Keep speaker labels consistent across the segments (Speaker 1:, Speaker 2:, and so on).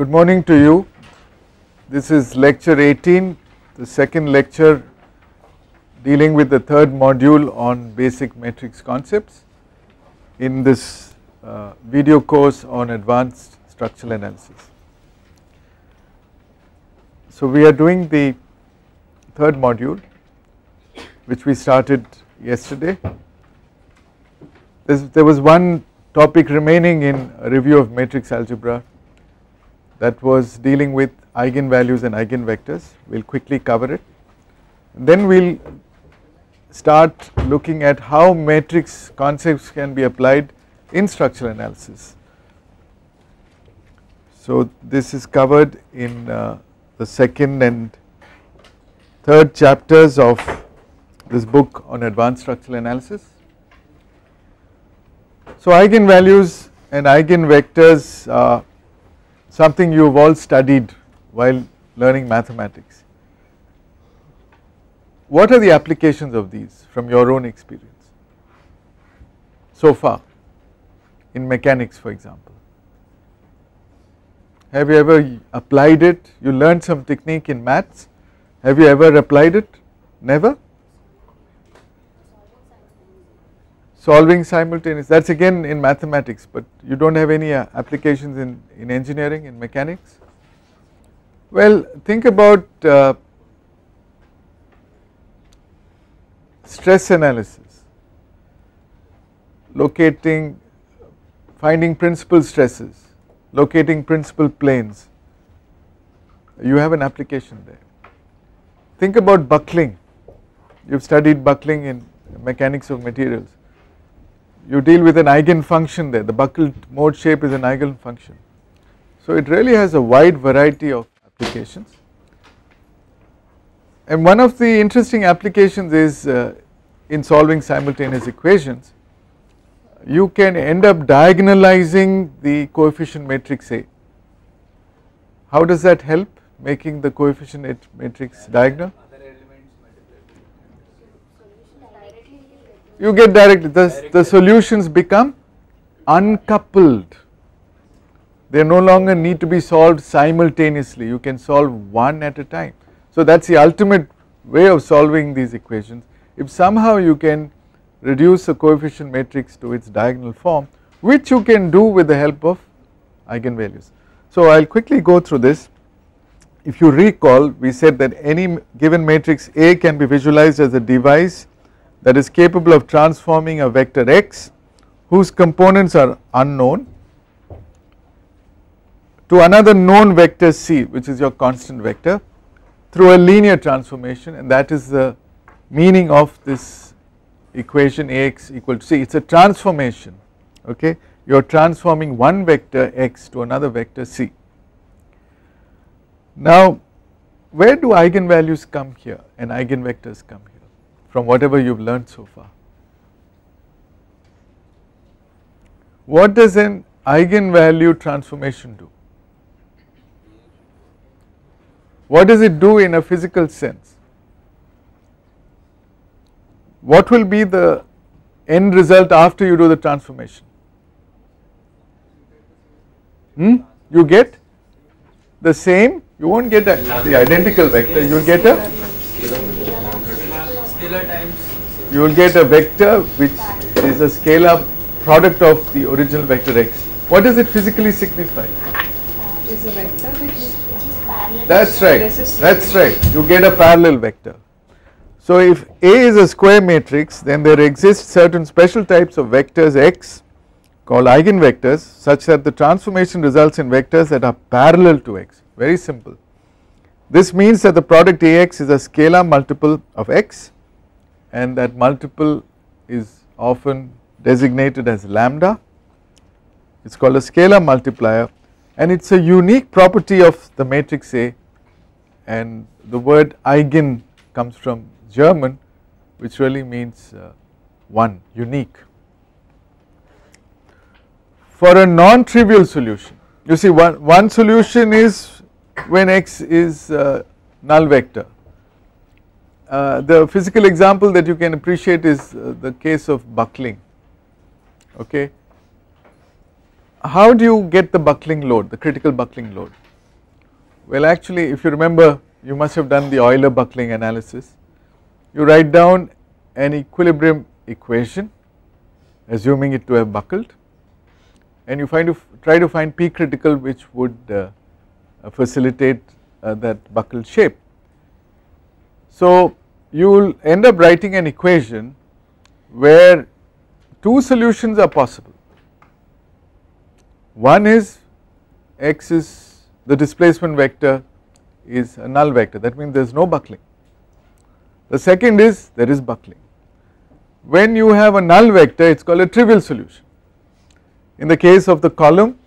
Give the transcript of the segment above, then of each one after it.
Speaker 1: Good morning to you. This is lecture 18, the second lecture dealing with the third module on basic matrix concepts in this video course on advanced structural analysis. So we are doing the third module which we started yesterday. There was one topic remaining in a review of matrix algebra, that was dealing with eigenvalues and eigenvectors. We will quickly cover it. Then we will start looking at how matrix concepts can be applied in structural analysis. So this is covered in the second and third chapters of this book on advanced structural analysis. So eigenvalues and eigenvectors are something you have all studied while learning mathematics. What are the applications of these from your own experience so far in mechanics, for example? Have you ever applied it? You learned some technique in maths. Have you ever applied it? Never? Solving simultaneous, that is again in mathematics, but you do not have any applications in engineering, in mechanics? Well, think about stress analysis, finding principal stresses, locating principal planes. You have an application there. Think about buckling. You have studied buckling in mechanics of materials. You deal with an eigenfunction there, the buckled mode shape is an eigenfunction. So it really has a wide variety of applications. And one of the interesting applications is in solving simultaneous equations, you can end up diagonalizing the coefficient matrix A. How does that help making the coefficient matrix diagonal? You get directly, the solutions become uncoupled. They no longer need to be solved simultaneously, you can solve one at a time. So that is the ultimate way of solving these equations. If somehow you can reduce the coefficient matrix to its diagonal form, which you can do with the help of eigenvalues. So I will quickly go through this. If you recall, we said that any given matrix A can be visualized as a device that is capable of transforming a vector x whose components are unknown to another known vector c, which is your constant vector, through a linear transformation, and that is the meaning of this equation Ax equal to c. It is a transformation, okay. You are transforming one vector x to another vector c. Now where do eigenvalues come here and eigenvectors come here from whatever you have learned so far? What does an eigenvalue transformation do? What does it do in a physical sense? What will be the end result after you do the transformation? You get the same, you will not get the identical vector, you will get a vector which is a scalar product of the original vector x. What does it physically signify?
Speaker 2: Is a vector which is parallel.
Speaker 1: That's right, you get a parallel vector. So if A is a square matrix, then there exist certain special types of vectors x called eigenvectors such that the transformation results in vectors that are parallel to x, very simple. This means that the product Ax is a scalar multiple of x, and that multiple is often designated as lambda. It is called a scalar multiplier, and it is a unique property of the matrix A, and the word eigen comes from German, which really means one, unique. For a non-trivial solution, you see one solution is when x is null vector. The physical example that you can appreciate is the case of buckling, okay. How do you get the buckling load, the critical buckling load? Well, actually if you remember, you must have done the Euler buckling analysis. You write down an equilibrium equation assuming it to have buckled, and you try to find P critical which would facilitate that buckled shape. So you will end up writing an equation where two solutions are possible. One is x is the displacement vector is a null vector, that means there is no buckling. The second is there is buckling. When you have a null vector, it is called a trivial solution. In the case of the column,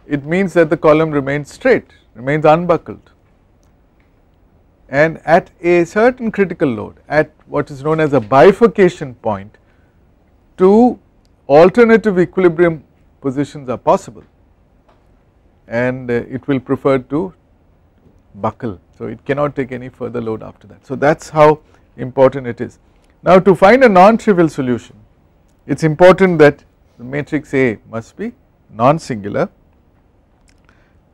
Speaker 1: it means that the column remains straight, remains unbuckled, and at a certain critical load, at what is known as a bifurcation point, two alternative equilibrium positions are possible, and it will prefer to buckle, so it cannot take any further load after that. So that is how important it is. Now to find a non-trivial solution, it is important that the matrix A must be non-singular.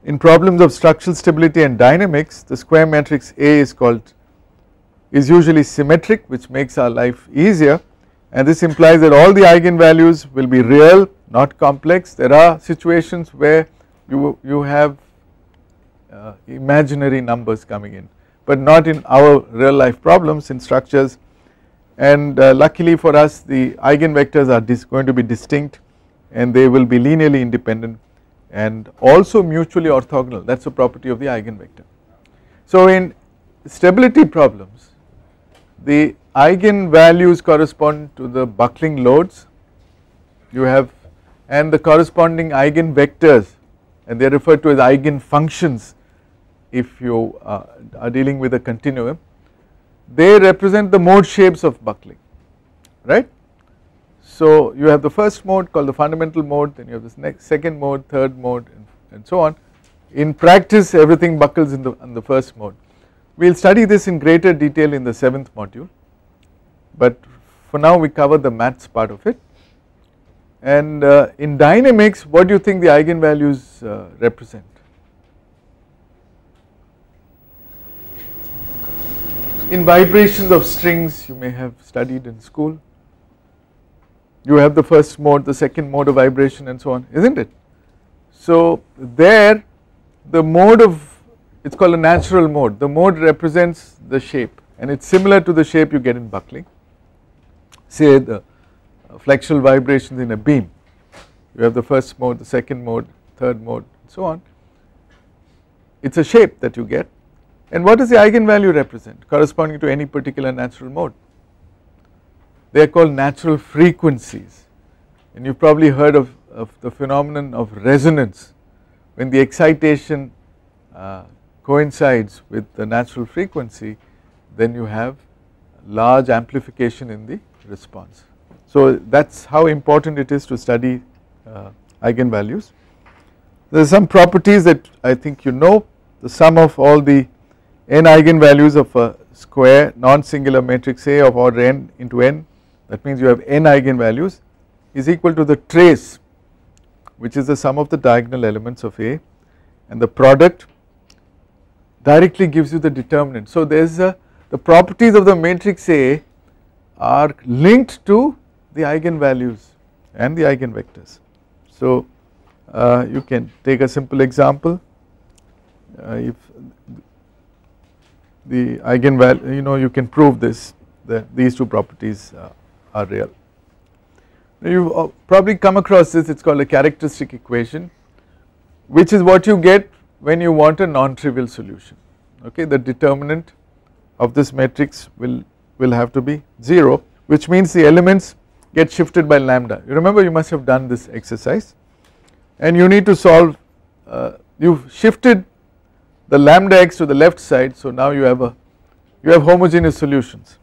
Speaker 1: In problems of structural stability and dynamics, the square matrix A is usually symmetric, which makes our life easier, and this implies that all the eigenvalues will be real, not complex. There are situations where you have imaginary numbers coming in, but not in our real life problems in structures. And luckily for us, the eigenvectors are going to be distinct, and they will be linearly independent and also mutually orthogonal. That is a property of the eigenvector. So in stability problems, the eigenvalues correspond to the buckling loads you have, and the corresponding eigenvectors, and they are referred to as eigenfunctions if you are dealing with a continuum. They represent the mode shapes of buckling, right. So you have the first mode called the fundamental mode, then you have the second mode, third mode, and so on. In practice, everything buckles in the first mode. We will study this in greater detail in the 7th module, but for now we cover the maths part of it. And in dynamics, what do you think the eigenvalues represent? In vibrations of strings, you may have studied in school, you have the first mode, the second mode of vibration, and so on, isn't it? So there the mode it's called a natural mode. The mode represents the shape, and it's similar to the shape you get in buckling. Say the flexural vibrations in a beam, you have the first mode, the second mode, third mode, and so on. It's a shape that you get. And what does the eigenvalue represent corresponding to any particular natural mode? They are called natural frequencies, and you've probably heard of the phenomenon of resonance. When the excitation coincides with the natural frequency, then you have large amplification in the response. So that's how important it is to study eigenvalues. There are some properties that I think you know. The sum of all the n eigenvalues of a square non-singular matrix A of order n into n, that means you have n eigenvalues, is equal to the trace, which is the sum of the diagonal elements of A, and the product directly gives you the determinant. So there is the properties of the matrix A are linked to the eigenvalues and the eigenvectors. So you can take a simple example. If the eigenvalue, you can prove this, that these two properties are real. You have probably come across this, it is called a characteristic equation, which is what you get when you want a non-trivial solution. Okay, the determinant of this matrix will have to be 0, which means the elements get shifted by lambda. You remember, you must have done this exercise, and you need to solve, you have shifted the lambda x to the left side, so now you have homogeneous solutions.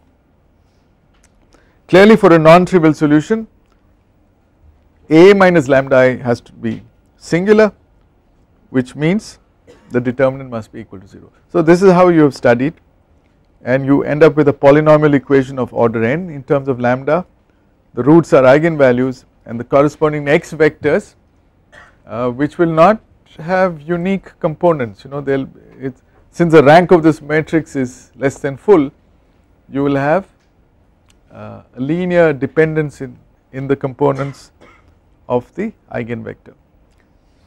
Speaker 1: Clearly for a non-trivial solution, A minus lambda I has to be singular, which means the determinant must be equal to 0. So this is how you have studied, and you end up with a polynomial equation of order n in terms of lambda. The roots are eigenvalues, and the corresponding x vectors which will not have unique components, since the rank of this matrix is less than full, you will have a linear dependence in the components of the eigenvector.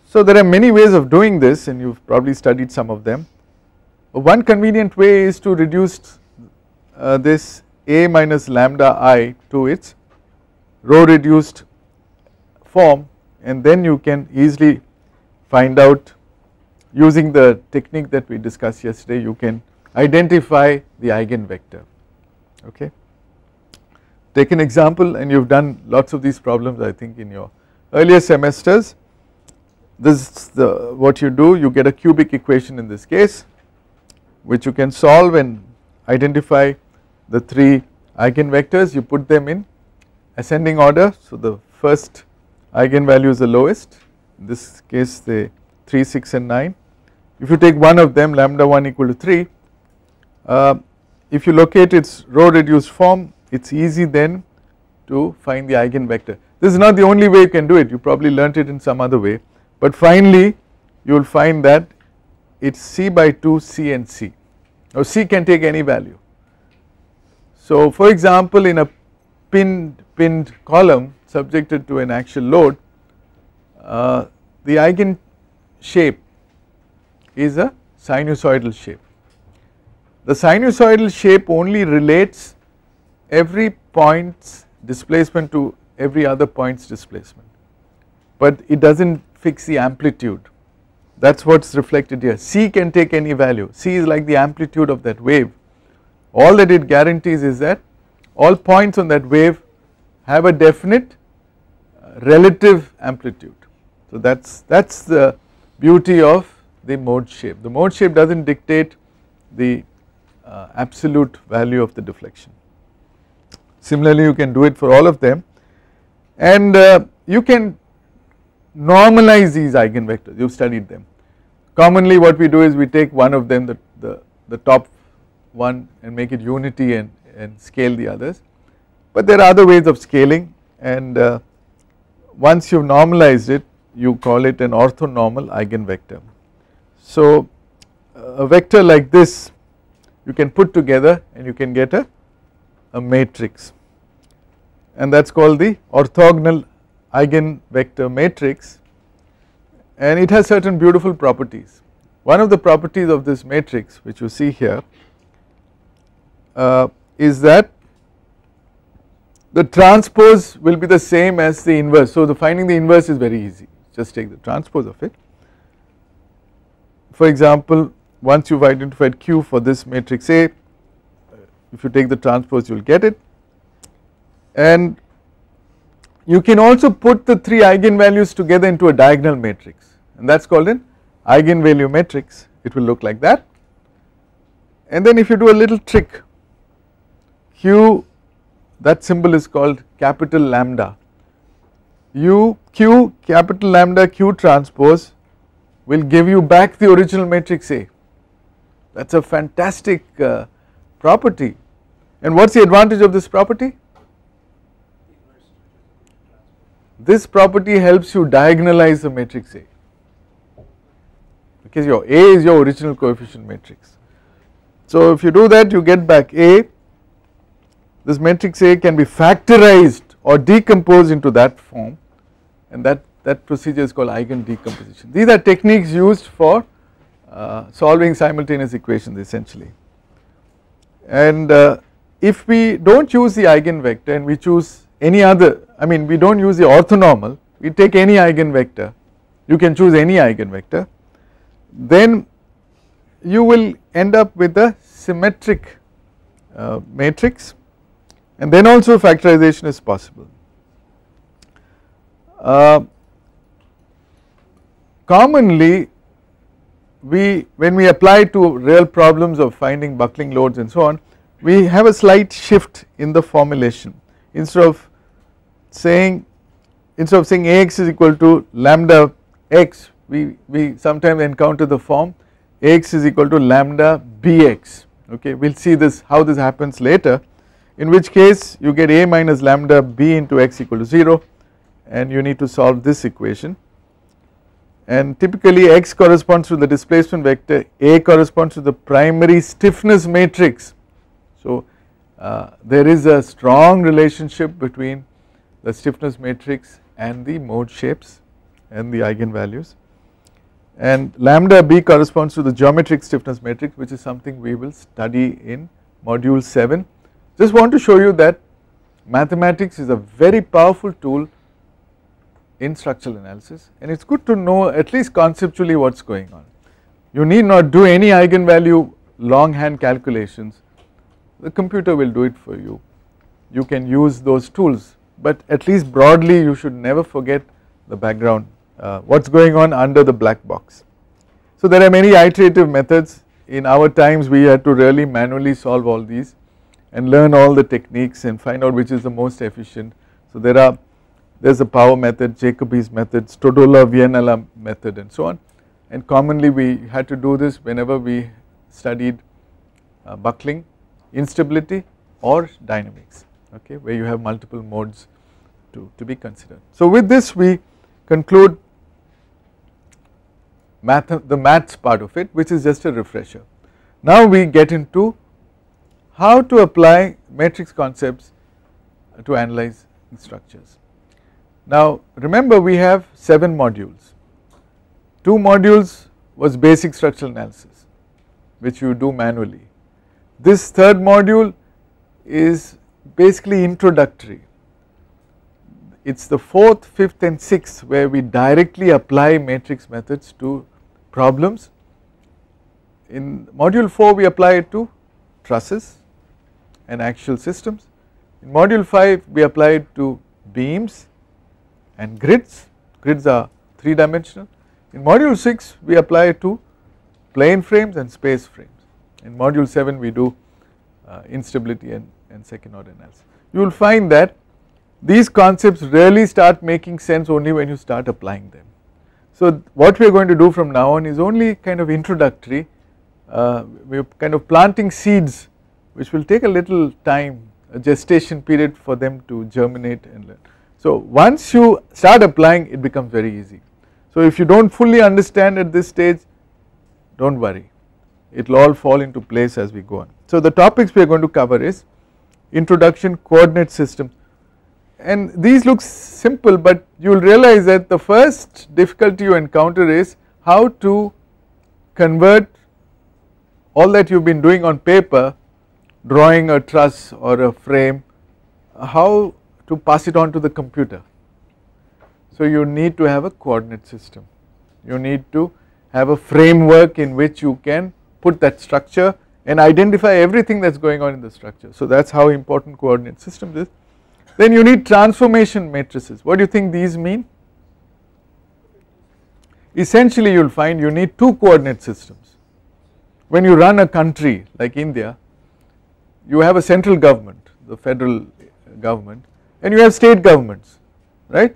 Speaker 1: So there are many ways of doing this, and you have probably studied some of them. One convenient way is to reduce this A minus lambda I to its row reduced form, and then you can easily find out, using the technique that we discussed yesterday, you can identify the eigenvector. Okay. Take an example, and you have done lots of these problems I think in your earlier semesters. This is what you do. You get a cubic equation in this case, which you can solve and identify the 3 eigenvectors. You put them in ascending order. So the first eigenvalue is the lowest, in this case the 3, 6 and 9. If you take one of them, lambda 1 equal to 3, if you locate its row reduced form, it is easy then to find the eigenvector. This is not the only way you can do it, you probably learnt it in some other way, but finally you will find that it is C by 2 C and C. Now C can take any value. So for example, in a pinned column subjected to an axial load, the eigen shape is a sinusoidal shape. The sinusoidal shape only relates every point's displacement to every other point's displacement, but it does not fix the amplitude. That is what is reflected here. C can take any value. C is like the amplitude of that wave. All that it guarantees is that all points on that wave have a definite relative amplitude. So that is the beauty of the mode shape. The mode shape does not dictate the absolute value of the deflection. Similarly, you can do it for all of them, and you can normalize these eigenvectors. You have studied them. Commonly what we do is we take one of them, the top one, and make it unity and scale the others, but there are other ways of scaling, and once you have normalized it, you call it an orthonormal eigenvector. So a vector like this you can put together and you can get a matrix, and that is called the orthogonal eigenvector matrix, and it has certain beautiful properties. One of the properties of this matrix, which you see here, is that the transpose will be the same as the inverse. So finding the inverse is very easy, just take the transpose of it. For example, once you have identified Q for this matrix A, if you take the transpose you will get it, and you can also put the 3 eigenvalues together into a diagonal matrix, and that is called an eigenvalue matrix. It will look like that, and then if you do a little trick, Q, that symbol is called capital lambda. Q capital lambda Q transpose will give you back the original matrix A. That is a fantastic property. And what is the advantage of this property? This property helps you diagonalize the matrix A, because your A is your original coefficient matrix. So if you do that, you get back A. This matrix A can be factorized or decomposed into that form, and that procedure is called eigen decomposition. These are techniques used for solving simultaneous equations essentially. And if we do not use the eigenvector and we choose any other, I mean we do not use the orthonormal, we take any eigenvector, you can choose any eigenvector, then you will end up with a symmetric matrix, and then also factorization is possible. Commonly when we apply to real problems of finding buckling loads and so on, we have a slight shift in the formulation. Instead of saying Ax is equal to lambda x, we sometimes encounter the form Ax is equal to lambda bx. Okay, we will see this, how this happens later, in which case you get A minus lambda b into x equal to 0, and you need to solve this equation. and typically x corresponds to the displacement vector, A corresponds to the primary stiffness matrix. So there is a strong relationship between the stiffness matrix and the mode shapes and the eigenvalues, and lambda b corresponds to the geometric stiffness matrix, which is something we will study in module 7. Just want to show you that mathematics is a very powerful tool in structural analysis, and it is good to know at least conceptually what is going on. You need not do any eigenvalue longhand calculations, the computer will do it for you. You can use those tools, but at least broadly you should never forget the background, what is going on under the black box. So there are many iterative methods. In our times we had to really manually solve all these and learn all the techniques and find out which is the most efficient. So there is a power method, Jacobi's method, Stodula-Vianella method, and so on, and commonly we had to do this whenever we studied buckling, instability or dynamics, okay, where you have multiple modes to be considered. So with this we conclude the maths part of it, which is just a refresher. Now we get into how to apply matrix concepts to analyze structures. Now remember, we have 7 modules. 2 modules was basic structural analysis, which you do manually. This third module is basically introductory. It is the 4th, 5th and 6th where we directly apply matrix methods to problems. In module 4 we apply it to trusses and axial systems. In module 5 we apply it to beams and grids. Grids are 3-dimensional. In module 6 we apply it to plane frames and space frames. In module 7 we do instability and second order analysis. You will find that these concepts really start making sense only when you start applying them. So what we are going to do from now on is only kind of introductory, we are kind of planting seeds which will take a little time, a gestation period for them to germinate and learn. So once you start applying, it becomes very easy. So if you do not fully understand at this stage, do not worry, it will all fall into place as we go on. So the topics we are going to cover is introduction, coordinate systems, and these look simple, but you will realize that the first difficulty you encounter is how to convert all that you have been doing on paper, drawing a truss or a frame, how to pass it on to the computer. So you need to have a coordinate system, you need to have a framework in which you can put that structure and identify everything that is going on in the structure. So that is how important coordinate systems is. Then you need transformation matrices. What do you think these mean? Essentially you will find you need 2 coordinate systems. When you run a country like India, you have a central government, the federal government, and you have state governments, right,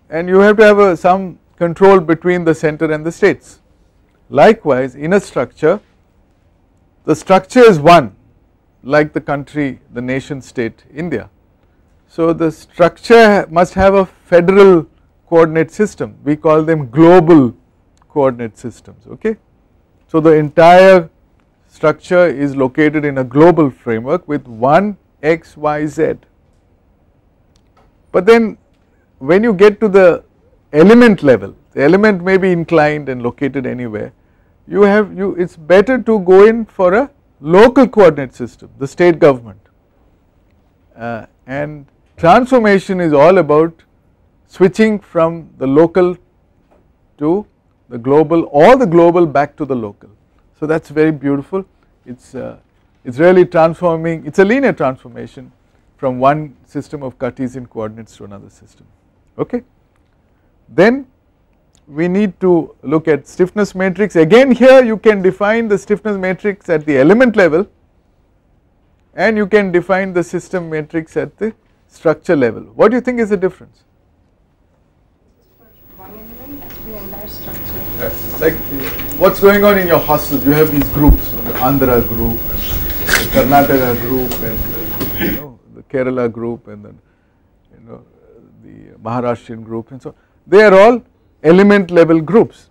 Speaker 1: and you have to have some control between the center and the states. Likewise in a structure, the structure is one, like the country, the nation state India. So the structure must have a federal coordinate system, we call them global coordinate systems, okay. So the entire structure is located in a global framework with one x, y, z. But then when you get to the element level, the element may be inclined and located anywhere, it is better to go in for a local coordinate system, the state government, and transformation is all about switching from the local to the global or the global back to the local. So that is very beautiful. It is really transforming, it is a linear transformation from one system of Cartesian coordinates to another system, okay. Then we need to look at stiffness matrix. Again here you can define the stiffness matrix at the element level and you can define the system matrix at the structure level. What do you think is the difference?
Speaker 2: One element, the entire structure.
Speaker 1: Like what is going on in your hostels, you have these groups, the Andhra group, the Karnataka group, and the Kerala group, and then the Maharashtrian group, and so they are all element level groups,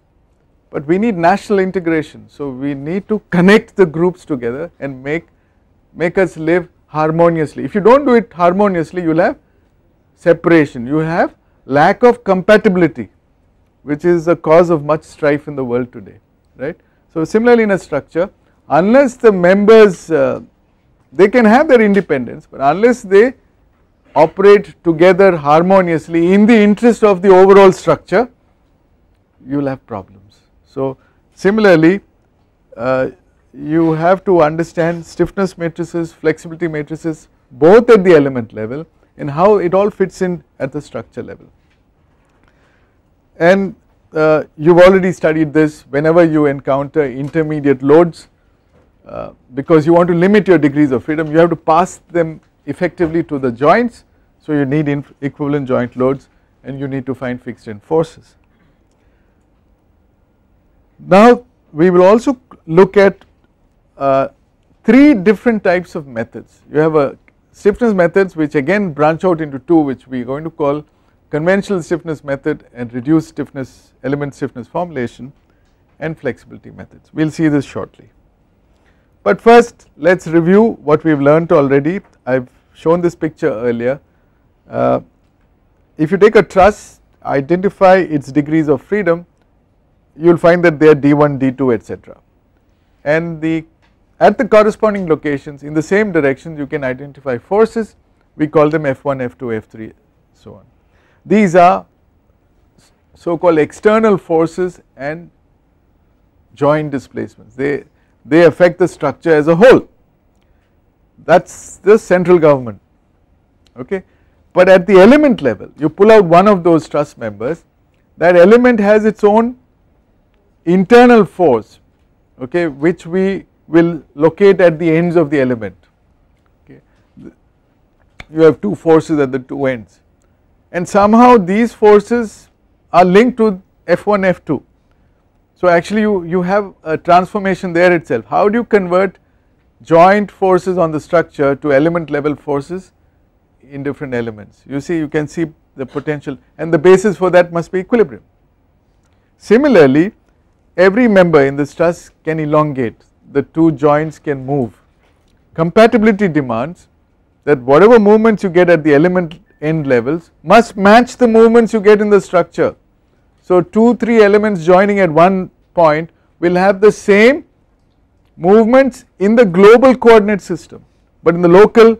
Speaker 1: but we need national integration. So we need to connect the groups together and make us live harmoniously. If you don't do it harmoniously, you will have separation, you have lack of compatibility, which is the cause of much strife in the world today, right. So similarly in a structure, unless the members they can have their independence, but unless they operate together harmoniously in the interest of the overall structure, you will have problems. So similarly you have to understand stiffness matrices, flexibility matrices both at the element level and how it all fits in at the structure level. And you have already studied this. Whenever you encounter intermediate loads, because you want to limit your degrees of freedom, you have to pass them effectively to the joints. So you need equivalent joint loads and you need to find fixed end forces. Now we will also look at 3 different types of methods. You have a stiffness methods which again branch out into 2, which we are going to call conventional stiffness method and reduced stiffness element stiffness formulation, and flexibility methods. We will see this shortly. But first let us review what we have learnt already. I have shown this picture earlier. If you take a truss, identify its degrees of freedom, you will find that they are D1, D2, etc. And at the corresponding locations in the same direction you can identify forces, we call them F1, F2, F3, so on. These are so called external forces and joint displacements, they affect the structure as a whole, that is the central government, okay. But at the element level, you pull out one of those truss members, that element has its own internal force, okay, which we will locate at the ends of the element, okay. You have 2 forces at the 2 ends and somehow these forces are linked to F1, F2. So actually you have a transformation there itself. How do you convert joint forces on the structure to element level forces in different elements? You see, you can see the potential, and the basis for that must be equilibrium. Similarly, every member in this truss can elongate, the 2 joints can move. Compatibility demands that whatever movements you get at the element end levels must match the movements you get in the structure. So 2, 3 elements joining at one point will have the same movements in the global coordinate system, but in the local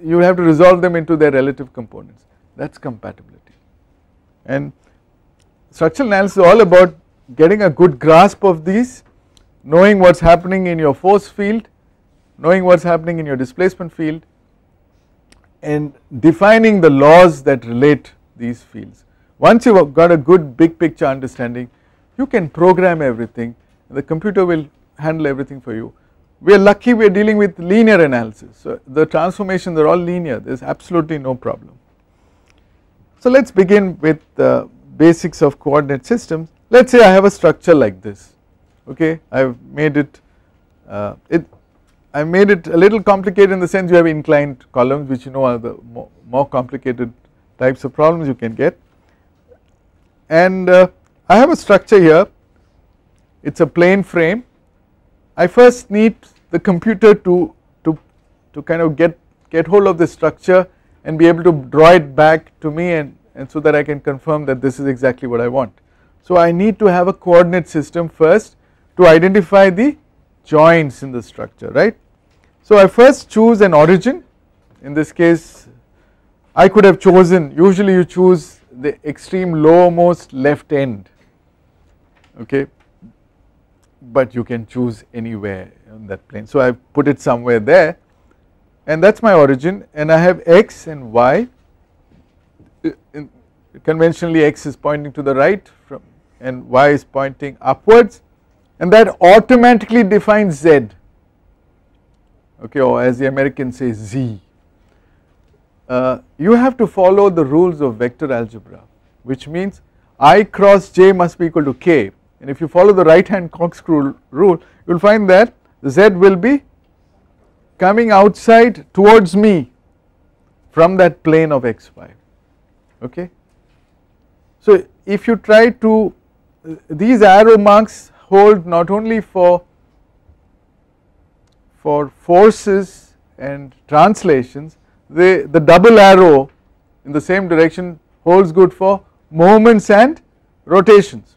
Speaker 1: you have to resolve them into their relative components. That is compatibility. And structural analysis is all about getting a good grasp of these, knowing what is happening in your force field, knowing what is happening in your displacement field, and defining the laws that relate these fields. Once you have got a good big picture understanding, you can program everything, the computer will handle everything for you. We are lucky we are dealing with linear analysis, so the transformations are all linear, there is absolutely no problem. So let us begin with the basics of coordinate systems. Let us say I have a structure like this, okay. I have made it, I made it a little complicated in the sense you have inclined columns, which you know are the more complicated types of problems you can get. And I have a structure here, it is a plane frame. I first need the computer to kind of get hold of this structure and be able to draw it back to me, and so that I can confirm that this is exactly what I want. So I need to have a coordinate system first to identify the joints in the structure, right. So I first choose an origin. In this case I could have chosen, usually you choose the extreme lowermost left end, okay, but you can choose anywhere on that plane. So I have put it somewhere there, and that is my origin, and I have x and y. Conventionally x is pointing to the right and y is pointing upwards, and that automatically defines z, okay, or as the Americans say z. You have to follow the rules of vector algebra, which means I cross j must be equal to k, and if you follow the right hand corkscrew rule, you will find that z will be coming outside towards me from that plane of xy, okay. So if you try to, these arrow marks hold not only for forces and translations, the double arrow in the same direction holds good for moments and rotations.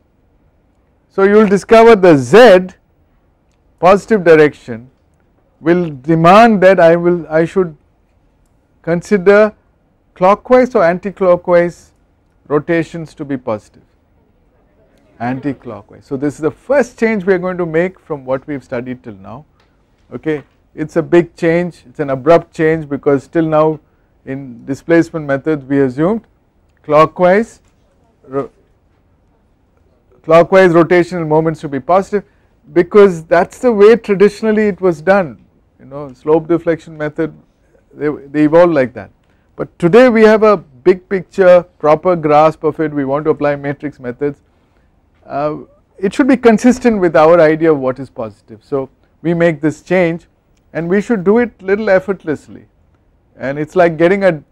Speaker 1: So you will discover the Z positive direction will demand that I should consider clockwise or anti-clockwise rotations to be positive. Anti-clockwise. So this is the first change we are going to make from what we have studied till now. Okay, it's a big change, it's an abrupt change, because till now in displacement methods we assumed clockwise rotational moments to be positive, because that's the way traditionally it was done. You know, slope deflection method, they evolved like that. But today we have a big picture, proper grasp of it, we want to apply matrix methods. It should be consistent with our idea of what is positive. So we make this change, and we should do it little effortlessly, and it's like getting an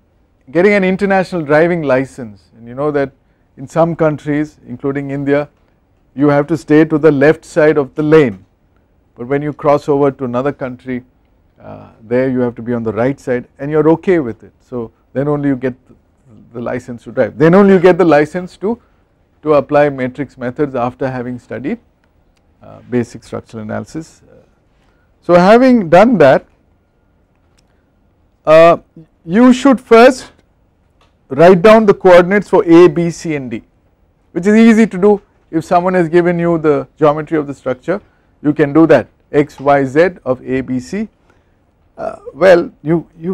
Speaker 1: international driving license. And you know that in some countries including India, you have to stay to the left side of the lane, but when you cross over to another country, there you have to be on the right side, and you are okay with it. So then only you get the license to drive, then only you get the license to apply matrix methods after having studied basic structural analysis. So having done that, you should first write down the coordinates for A, B, C and D, which is easy to do. If someone has given you the geometry of the structure, you can do that, x, y, z of A, B, C. Well,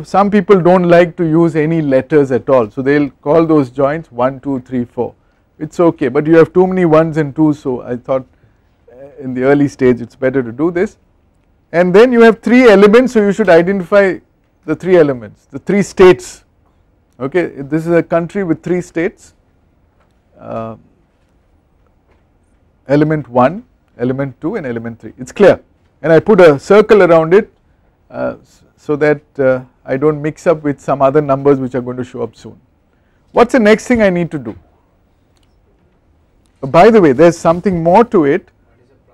Speaker 1: some people don't like to use any letters at all, so they will call those joints 1, 2, 3, 4. It's okay, but you have too many 1s and 2s, so I thought in the early stage it's better to do this. And then you have 3 elements, so you should identify the 3 elements, the 3 states. Okay, this is a country with 3 states, element 1, element 2 and element 3, it's clear, and I put a circle around it so that I don't mix up with some other numbers which are going to show up soon. What's the next thing I need to do? By the way, there is something more to it.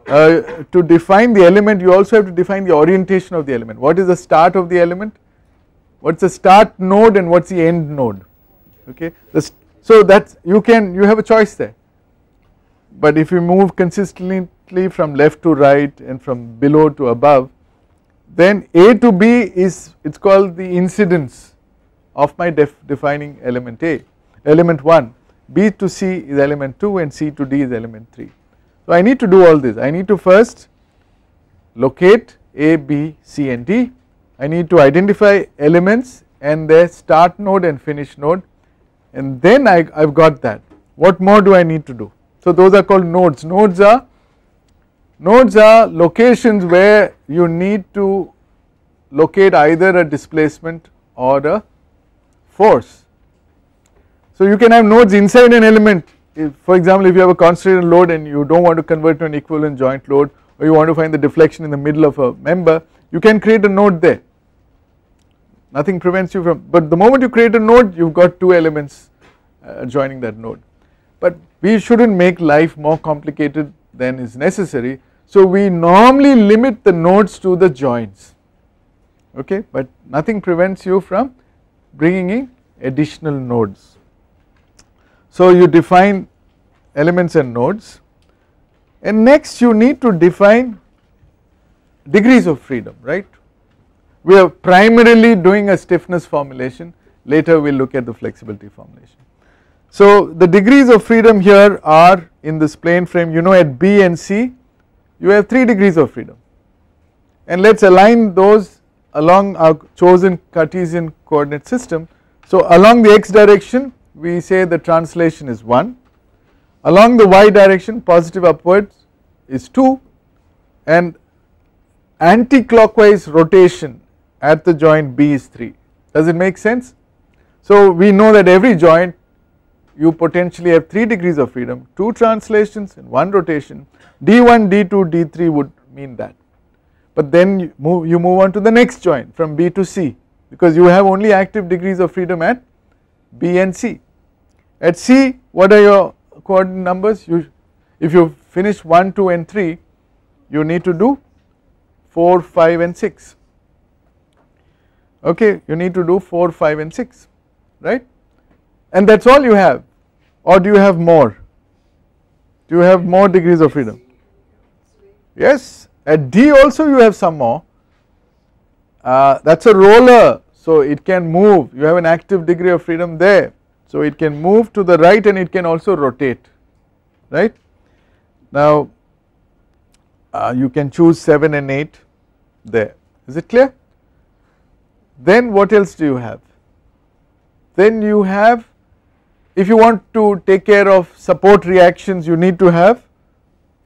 Speaker 1: To define the element, you also have to define the orientation of the element. What is the start of the element? What's the start node and what's the end node? Okay, so that's you have a choice there. But if you move consistently from left to right and from below to above, then A to B it's called the incidence of my defining element A, element 1. B to C is element 2 and C to D is element 3. So I need to do all this. I need to first locate A, B, C and D. I need to identify elements and their start node and finish node, and then I've got that. What more do I need to do? So those are called nodes. Nodes are locations where you need to locate either a displacement or a force. So you can have nodes inside an element. If, for example, if you have a concentrated load and you don't want to convert to an equivalent joint load, or you want to find the deflection in the middle of a member, you can create a node there. Nothing prevents you from, but the moment you create a node, you've got 2 elements joining that node. But we shouldn't make life more complicated than is necessary, so we normally limit the nodes to the joints. Okay, but nothing prevents you from bringing in additional nodes. So you define elements and nodes, and next you need to define degrees of freedom, right? We are primarily doing a stiffness formulation, later we will look at the flexibility formulation. So the degrees of freedom here are in this plane frame, you know, at B and C you have 3 degrees of freedom, and let us align those along our chosen Cartesian coordinate system. So along the x direction we say the translation is 1, along the y direction positive upwards is 2, and anti-clockwise rotation at the joint B is 3. Does it make sense? So we know that every joint you potentially have 3 degrees of freedom, 2 translations and 1 rotation. D1, D2, D3 would mean that, but then you move on to the next joint from B to C, because you have only active degrees of freedom at B and C. At C, what are your coordinate numbers, if you finish 1, 2 and 3, you need to do 4, 5 and 6. Okay, you need to do 4, 5 and 6, right, and that is all you have, or do you have more? Do you have more degrees of freedom? Yes, at D also you have some more, that is a roller, so it can move, you have an active degree of freedom there, so it can move to the right and it can also rotate, right. Now you can choose 7 and 8 there, is it clear? Then what else do you have? Then you have, if you want to take care of support reactions, you need to have,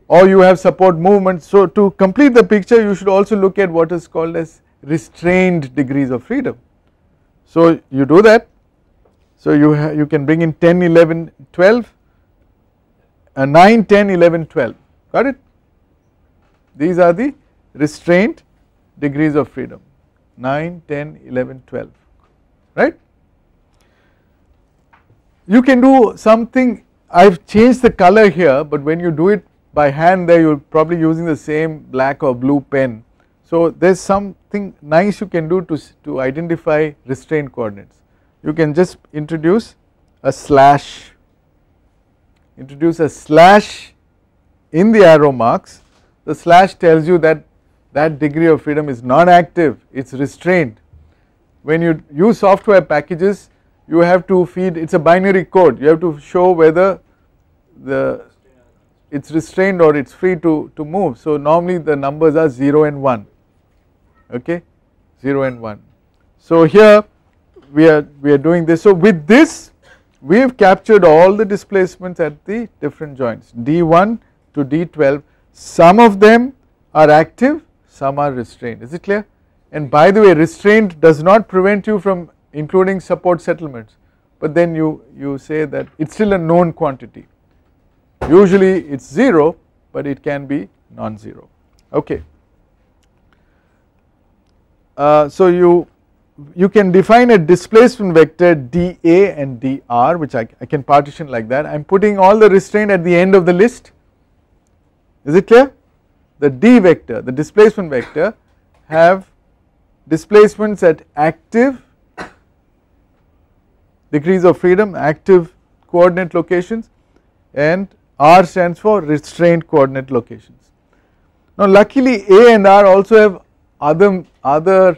Speaker 1: or you have support movement. So to complete the picture, you should also look at what is called as restrained degrees of freedom. So you do that, so you can bring in 10, 11, 12, 9, 10, 11, 12, got it? These are the restrained degrees of freedom, 9, 10, 11, 12, right. You can do something, I have changed the color here, but when you do it by hand there you are probably using the same black or blue pen. So there is something nice you can do to identify restrained coordinates. You can just introduce a slash in the arrow marks. The slash tells you that that degree of freedom is non-active, it is restrained. When you use software packages, you have to feed, it is a binary code, you have to show whether it is restrained or it is free to move. So normally the numbers are 0 and 1, okay, 0 and 1. So here we are doing this. So with this we have captured all the displacements at the different joints, D1 to D12, some of them are active, some are restrained, is it clear? And by the way, restraint does not prevent you from including support settlements, but then you say that it is still a known quantity. Usually it is 0, but it can be non-zero, okay. So you can define a displacement vector dA and dr, which I can partition like that. I am putting all the restraint at the end of the list, is it clear? The D vector, the displacement vector, have displacements at active degrees of freedom, active coordinate locations, and R stands for restrained coordinate locations. Now luckily A and R also have other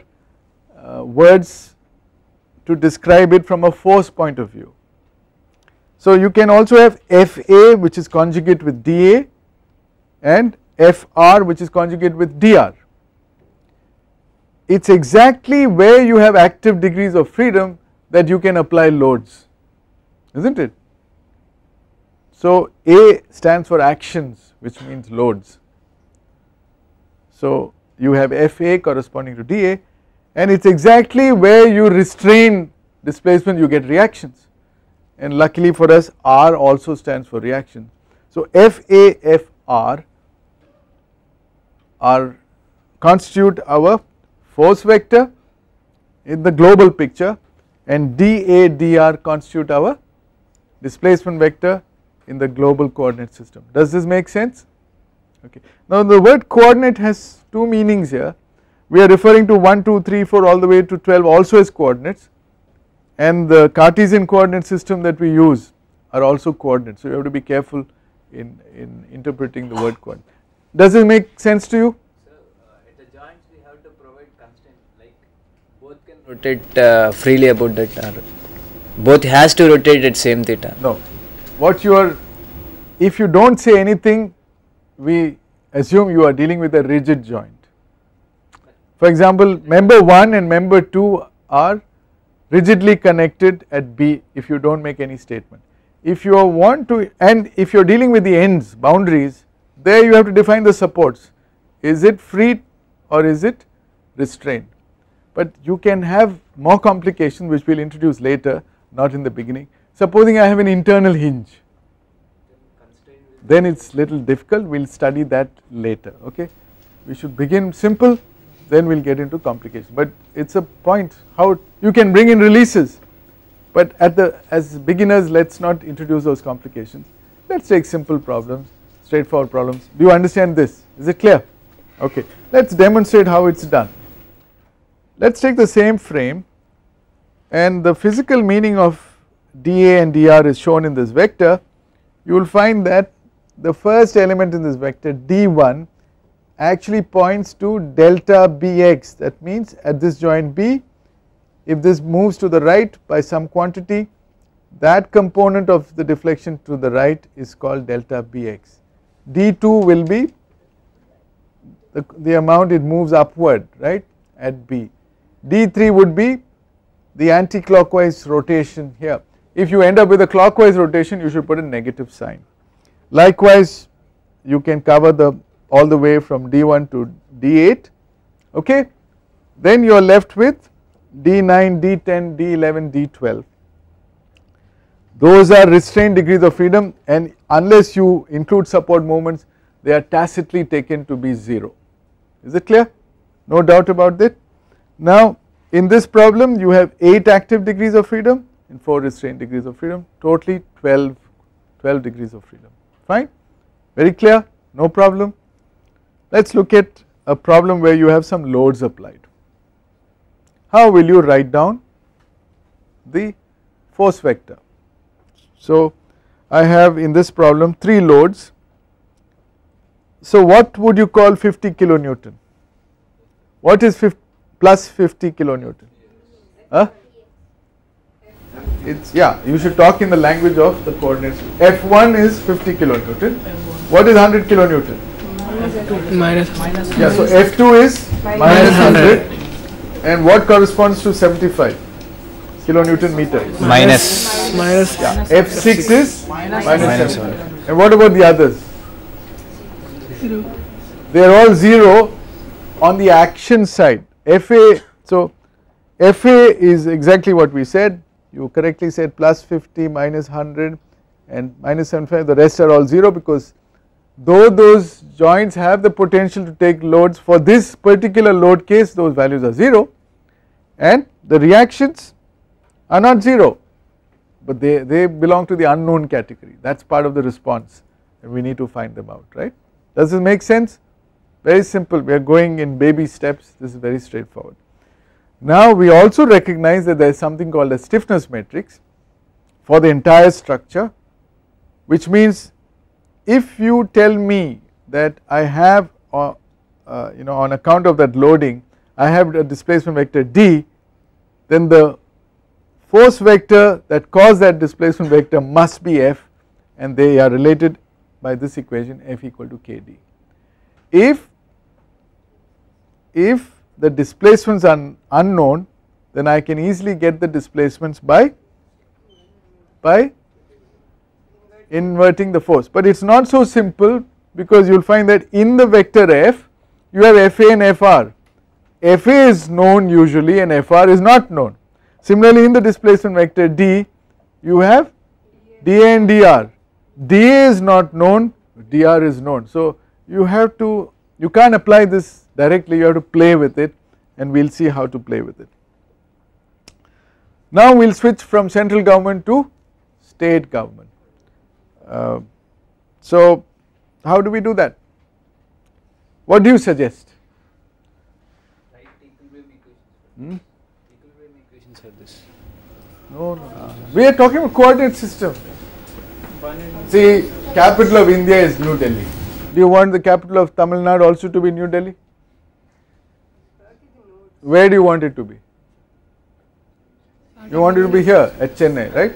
Speaker 1: words to describe it from a force point of view. So you can also have FA, which is conjugate with dA, and FR, which is conjugate with dr. It is exactly where you have active degrees of freedom that you can apply loads, isn't it? So A stands for actions, which means loads. So you have FA corresponding to dA, and it is exactly where you restrain displacement, you get reactions, and luckily for us R also stands for reaction. So FA, FR constitute our force vector in the global picture, and dA, dr constitute our displacement vector in the global coordinate system. Does this make sense? Okay. Now the word coordinate has two meanings here. We are referring to 1, 2, 3, 4 all the way to 12 also as coordinates, and the Cartesian coordinate system that we use are also coordinates. So you have to be careful in interpreting the word coordinate. Does it make sense to you?
Speaker 3: So at the joints we have to provide constraint, like both can rotate freely about that, or both has to rotate at same theta.
Speaker 1: No, what you are, if you do not say anything, we assume you are dealing with a rigid joint. For example, member 1 and member 2 are rigidly connected at B if you do not make any statement. If you want to, and if you are dealing with the ends, boundaries, there you have to define the supports. Is it free or is it restrained? But you can have more complications which we will introduce later, not in the beginning. Supposing I have an internal hinge, then it is little difficult, we will study that later, okay. We should begin simple, then we will get into complications, but it is a point how you can bring in releases, but as beginners let us not introduce those complications. Let us take simple problems, straightforward problems. Do you understand this? Is it clear? Okay, let us demonstrate how it is done. Let us take the same frame, and the physical meaning of dA and dr is shown in this vector. You will find that the first element in this vector d1 actually points to delta bx. That means at this joint B, if this moves to the right by some quantity, that component of the deflection to the right is called delta bx. d2 will be the amount it moves upward, right, at B. d3 would be the anti-clockwise rotation here. If you end up with a clockwise rotation, you should put a negative sign. Likewise, you can cover all the way from d1 to d8, okay. Then you are left with d9, d10, d11, d12. Those are restrained degrees of freedom, and unless you include support moments, they are tacitly taken to be 0. Is it clear? No doubt about that. Now in this problem you have 8 active degrees of freedom and 4 restrained degrees of freedom, totally 12 degrees of freedom. Fine, very clear, no problem. Let us look at a problem where you have some loads applied. How will you write down the force vector? So I have in this problem 3 loads. So what would you call 50 kilonewton? What is plus 50 kilonewton? Huh? It's, yeah, you should talk in the language of the coordinates. F1 is 50 kilonewton. What is 100 kilonewton?
Speaker 4: Minus.
Speaker 1: Yeah, so F2 is minus 100. And what corresponds to 75 kilonewton meter?
Speaker 4: Minus.
Speaker 1: Yeah, F6 is minus 7. And what about the others? They are all 0 on the action side. FA, so FA is exactly what we said. You correctly said plus 50, minus 100 and minus 75, the rest are all 0, because though those joints have the potential to take loads, for this particular load case those values are 0, and the reactions are not 0, but they belong to the unknown category. That is part of the response and we need to find them out, right. Does this make sense? Very simple, we are going in baby steps, this is very straightforward. Now we also recognize that there is something called a stiffness matrix for the entire structure, which means if you tell me that I have on account of that loading I have a displacement vector d, then the force vector that caused that displacement vector must be F, and they are related by this equation F equal to kd. If the displacements are unknown, then I can easily get the displacements by inverting the force, but it is not so simple, because you will find that in the vector F you have Fa and Fr. Fa is known usually and Fr is not known. Similarly in the displacement vector d you have dA and dr. dA is not known, dr is known. So you can't apply this directly, you have to play with it, and we will see how to play with it. Now we will switch from central government to state government. So how do we do that? What do you suggest?
Speaker 3: Write equilibrium equations. Equilibrium equations for this.
Speaker 1: No. We are talking about coordinate system. See, capital of India is New Delhi. Do you want the capital of Tamil Nadu also to be New Delhi? Where do you want it to be? You want it to be here at Chennai, right?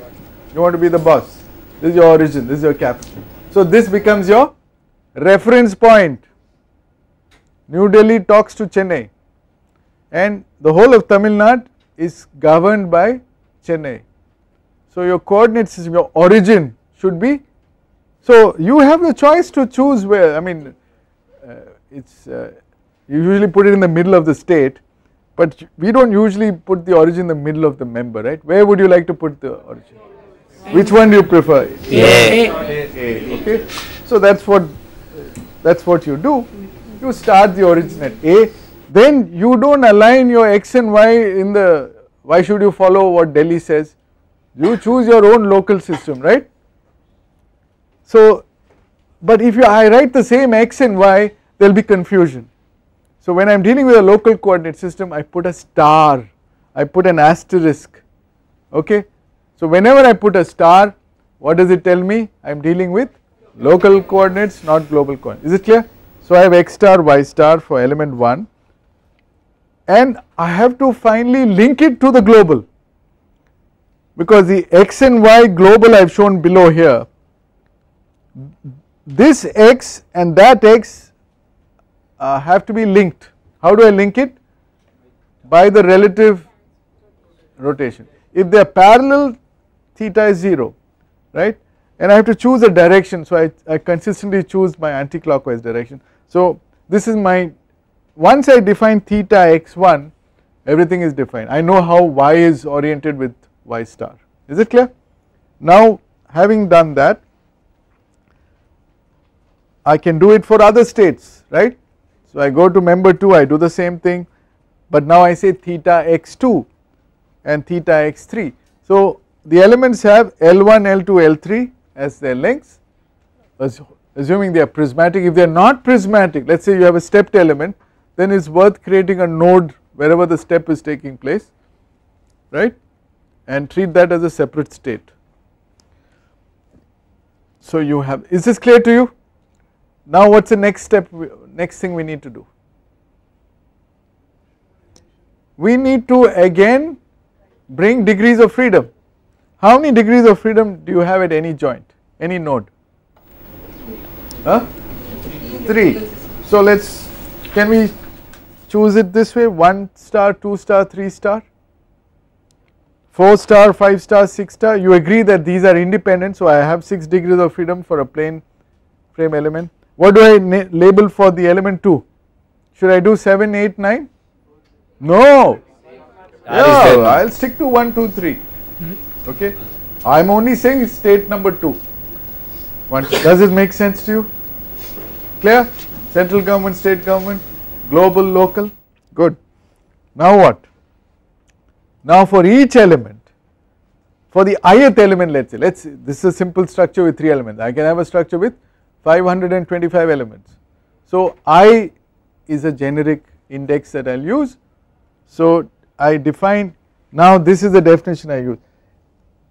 Speaker 1: You want to be the boss. This is your origin, this is your capital. So this becomes your reference point. New Delhi talks to Chennai, and the whole of Tamil Nadu is governed by Chennai. So your coordinate system, your origin should be, so you have the choice to choose where, I mean you usually put it in the middle of the state, but we do not usually put the origin in the middle of the member, right? Where would you like to put the origin? Which one do you prefer?
Speaker 4: A.
Speaker 1: Okay. So that's what you do. You start the origin at A, then you don't align your x and y in the, why should you follow what Delhi says? You choose your own local system, right? So, but if I write the same x and y, there will be confusion. So when I am dealing with a local coordinate system, I put a star, I put an asterisk, okay. So whenever I put a star, what does it tell me? I am dealing with local coordinates, not global coordinates. Is it clear? So I have x star, y star for element 1, and I have to finally link it to the global, because the x and y global I have shown below here. This x and that x have to be linked. How do I link it? By the relative rotation. If they are parallel, theta is 0, right, and I have to choose a direction, so I consistently choose my anti-clockwise direction. So this is my, once I define theta x1, everything is defined. I know how y is oriented with y star. Is it clear? Now having done that, I can do it for other states, right. So I go to member 2, I do the same thing, but now I say theta x2 and theta x3. So the elements have L1, L2, L3 as their lengths, assuming they are prismatic. If they are not prismatic, let us say you have a stepped element, then it is worth creating a node wherever the step is taking place, right, and treat that as a separate state. So you have, is this clear to you? Now what is the next step, next thing we need to do? We need to again bring degrees of freedom. How many degrees of freedom do you have at any joint, any node? 3. So can we choose it this way, 1 star, 2 star, 3 star, 4 star, 5 star, 6 star. You agree that these are independent, so I have 6 degrees of freedom for a plane frame element. What do I label for the element 2? Should I do 7, 8, 9? No. Yeah, I will stick to 1, 2, 3. Okay. I am only saying state number 2. Does it make sense to you? Clear? Central government, state government, global, local. Good. Now what? Now for each element, for the ith element, let's say, this is a simple structure with 3 elements. I can have a structure with 525 elements. So I is a generic index that I will use. So I define, now this is the definition I use.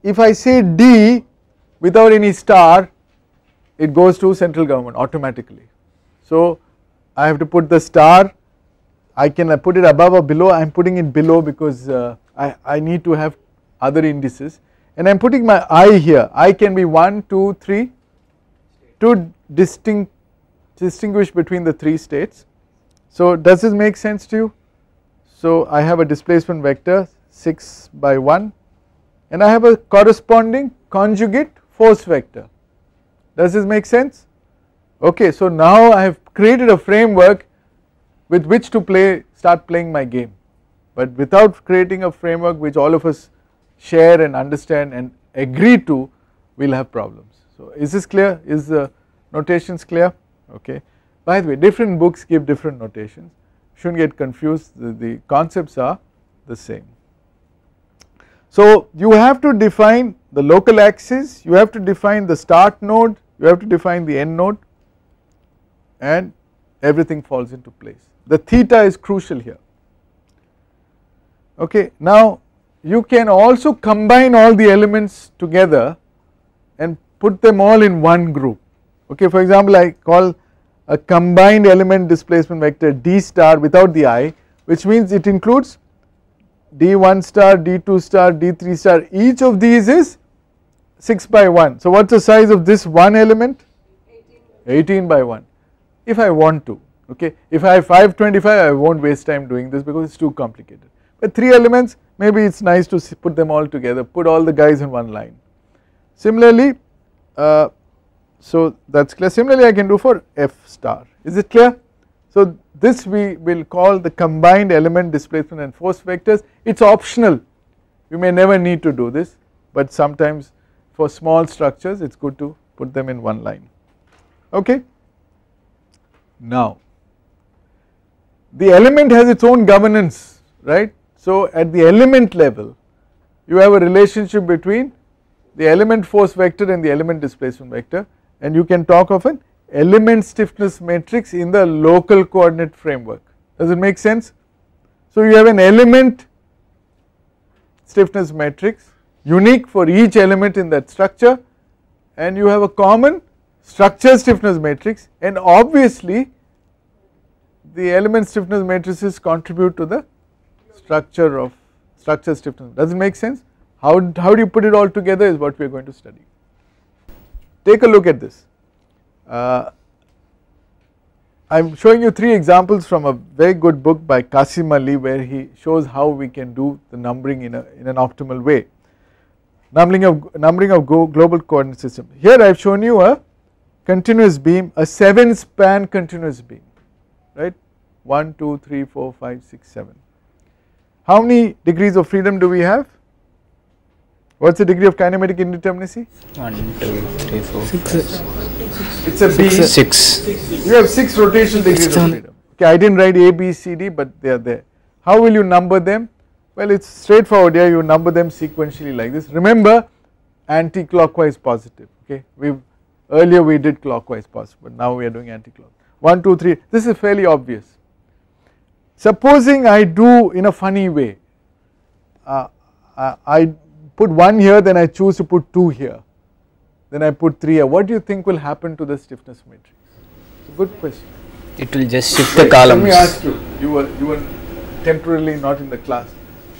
Speaker 1: If I say D without any star, it goes to central government automatically. So I have to put the star, I can put it above or below. I am putting it below because I need to have other indices, and I am putting my I here. I can be 1, 2, 3 to distinguish between the 3 states. So does this make sense to you? So I have a displacement vector 6 by 1, and I have a corresponding conjugate force vector. Does this make sense? Okay, so now I have created a framework with which to start playing my game, but without creating a framework which all of us share and understand and agree to, we will have problems. So is this clear? Is the notations clear? Okay. By the way, different books give different notations, shouldn't get confused, the concepts are the same. So you have to define the local axis, you have to define the start node, you have to define the end node, and everything falls into place. The theta is crucial here. Okay, now you can also combine all the elements together and put them all in one group. Okay, for example, I call a combined element displacement vector D star without the I, which means it includes D1 star, D2 star, D3 star. Each of these is 6 by 1. So what is the size of this one element? 18 by 1. If I want to, okay. If I have 525, I won't waste time doing this because it is too complicated. But 3 elements, maybe it is nice to put them all together, put all the guys in one line. Similarly, so that is clear. Similarly, I can do for F star. Is it clear? So this we will call the combined element displacement and force vectors. It is optional. You may never need to do this, but sometimes for small structures it is good to put them in one line. Okay. Now the element has its own governance, right? So at the element level you have a relationship between the element force vector and the element displacement vector, and you can talk of an element stiffness matrix in the local coordinate framework. Does it make sense? So you have an element stiffness matrix unique for each element in that structure, and you have a common structure stiffness matrix, and obviously the element stiffness matrices contribute to the structure stiffness. Does it make sense? How do you put it all together is what we are going to study. Take a look at this. I am showing you 3 examples from a very good book by Qasim Ali, where he shows how we can do the numbering in an optimal way. Numbering of global coordinate system. Here I have shown you a continuous beam, a 7 span continuous beam, right? 1, 2, 3, 4, 5, 6, 7. How many degrees of freedom do we have? What is the degree of kinematic indeterminacy?
Speaker 3: 1, 2, 3, 4,
Speaker 4: 6.
Speaker 1: It's a beam.
Speaker 3: 6.
Speaker 1: You have 6 rotational degrees of freedom. Okay, I did not write A, B, C, D, but they are there. How will you number them? Well, it is straightforward here. You number them sequentially like this. Remember, anti-clockwise positive. Okay, earlier we did clockwise positive, but now we are doing anti-clockwise. 1, 2, 3. This is fairly obvious. Supposing I do in a funny way. I put 1 here, then I choose to put 2 here, then I put 3 here. What do you think will happen to the stiffness matrix? It's a good question.
Speaker 3: It will just shift the columns.
Speaker 1: Let me ask you. You were temporarily not in the class.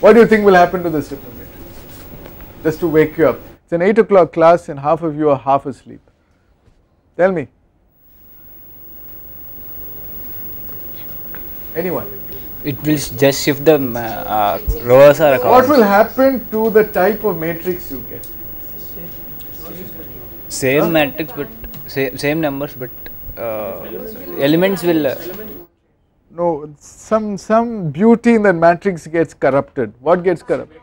Speaker 1: What do you think will happen to the stiffness matrix? Just to wake you up. It's an 8 o'clock class and half of you are half asleep. Tell me. Anyone?
Speaker 3: It will just shift the rows or columns.
Speaker 1: What will happen to the type of matrix you get?
Speaker 3: Same matrix, but same numbers, but elements will.
Speaker 1: No, some beauty in that matrix gets corrupted. What gets corrupted?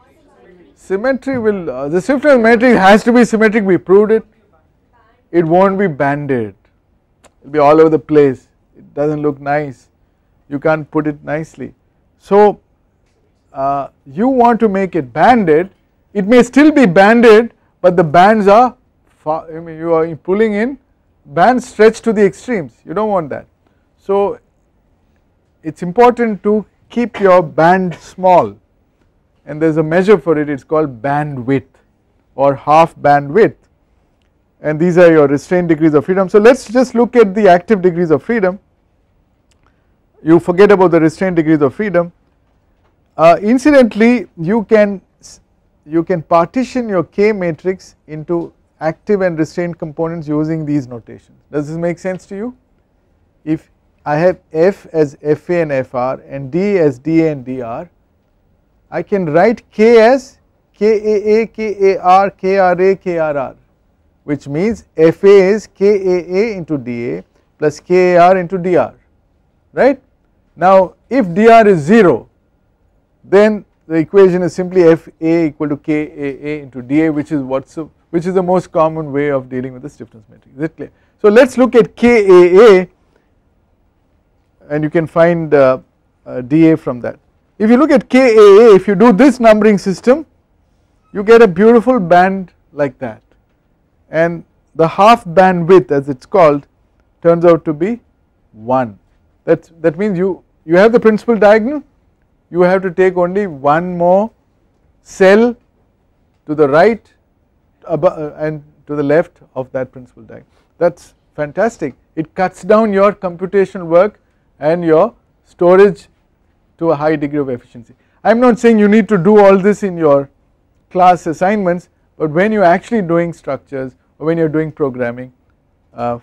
Speaker 1: Symmetry will. The stiffness matrix has to be symmetric. We proved it. It won't be banded. It will be all over the place. It doesn't look nice. You can't put it nicely. So you want to make it banded. It may still be banded, but the bands are far, you are pulling in bands stretch to the extremes. You don't want that. So it's important to keep your band small, and there's a measure for it. It's called bandwidth or half bandwidth, and these are your restraint degrees of freedom. So let's just look at the active degrees of freedom. You forget about the restraint degrees of freedom. Incidentally, you can partition your K matrix into active and restraint components using these notations. Does this make sense to you? If I have F as FA and FR and D as DA and DR, I can write K as KAA, KAR, KRA, KRR, which means FA is KAA into DA plus KAR into DR, right? Now if DR is 0, then the equation is simply FA equal to KAA into DA, which is the most common way of dealing with the stiffness matrix. Is it clear? So let us look at KAA, and you can find DA from that. If you look at KAA, if you do this numbering system, you get a beautiful band like that, and the half bandwidth, as it's called, turns out to be 1. That means you have the principal diagonal, you have to take only one more cell to the right and to the left of that principal diagonal. That's fantastic. It cuts down your computational work and your storage to a high degree of efficiency. I am not saying you need to do all this in your class assignments, but when you are actually doing structures or when you are doing programming, it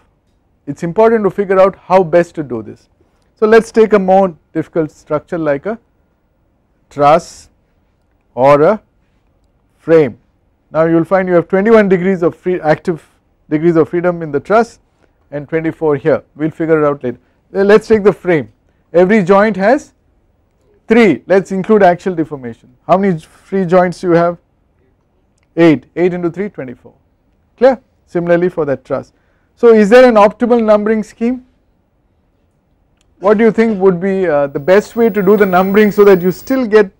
Speaker 1: is important to figure out how best to do this. So let us take a more difficult structure like a truss or a frame. Now you will find you have 21 degrees of active degrees of freedom in the truss and 24 here. We will figure it out later. Let us take the frame. Every joint has 3. Let us include axial deformation. How many free joints do you have? 8. 8 into 3, 24. Clear? Similarly for that truss. So is there an optimal numbering scheme? What do you think would be the best way to do the numbering so that you still get,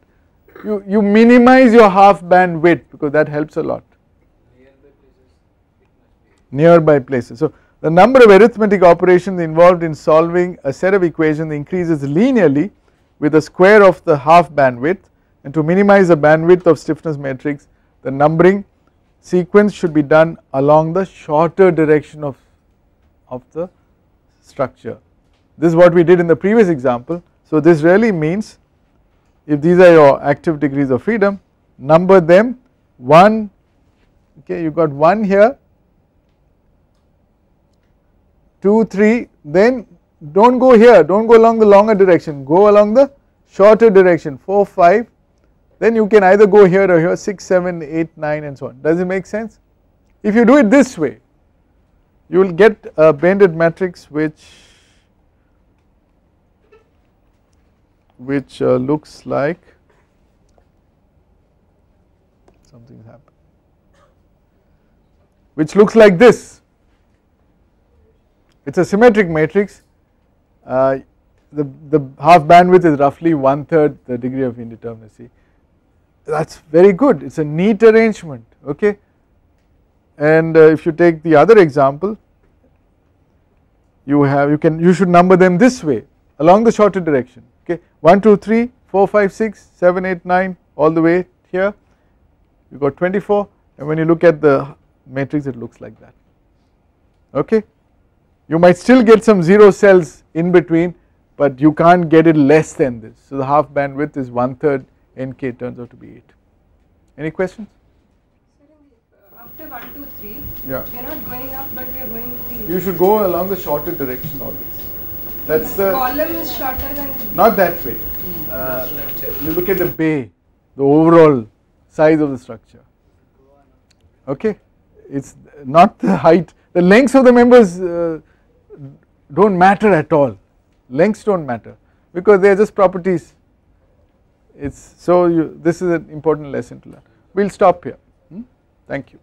Speaker 1: you minimize your half band width, because that helps a lot. Nearby places. So The number of arithmetic operations involved in solving a set of equations increases linearly with the square of the half bandwidth, and to minimize the bandwidth of stiffness matrix, the numbering sequence should be done along the shorter direction of the structure. This is what we did in the previous example. So this really means if these are your active degrees of freedom, number them 1, okay, you got 1 here, 2, 3, then do not go here, do not go along the longer direction, go along the shorter direction, 4, 5, then you can either go here or here, 6, 7, 8, 9 and so on. Does it make sense? If you do it this way, you will get a banded matrix which looks like something's happened, which looks like this. It is a symmetric matrix. The half bandwidth is roughly 1/3 the degree of indeterminacy. That is very good, it is a neat arrangement, okay. And if you take the other example, you should number them this way along the shorter direction, okay, 1, 2, 3, 4, 5, 6, 7, 8, 9 all the way here, you got 24, and when you look at the matrix it looks like that, okay. You might still get some 0 cells in between, but you can't get it less than this. So the half bandwidth is 1/3, NK turns out to be 8. Any questions?
Speaker 2: After 1, 2, 3,
Speaker 1: Yeah.
Speaker 2: we are not going up, but we are going in the
Speaker 1: You should go along the shorter direction always. That's the
Speaker 2: column is shorter than
Speaker 1: not that way. You look at the bay, the overall size of the structure. Okay, it's not the height. The lengths of the members don't matter at all. Lengths don't matter because they are just properties. It's so this is an important lesson to learn. We'll stop here. Thank you.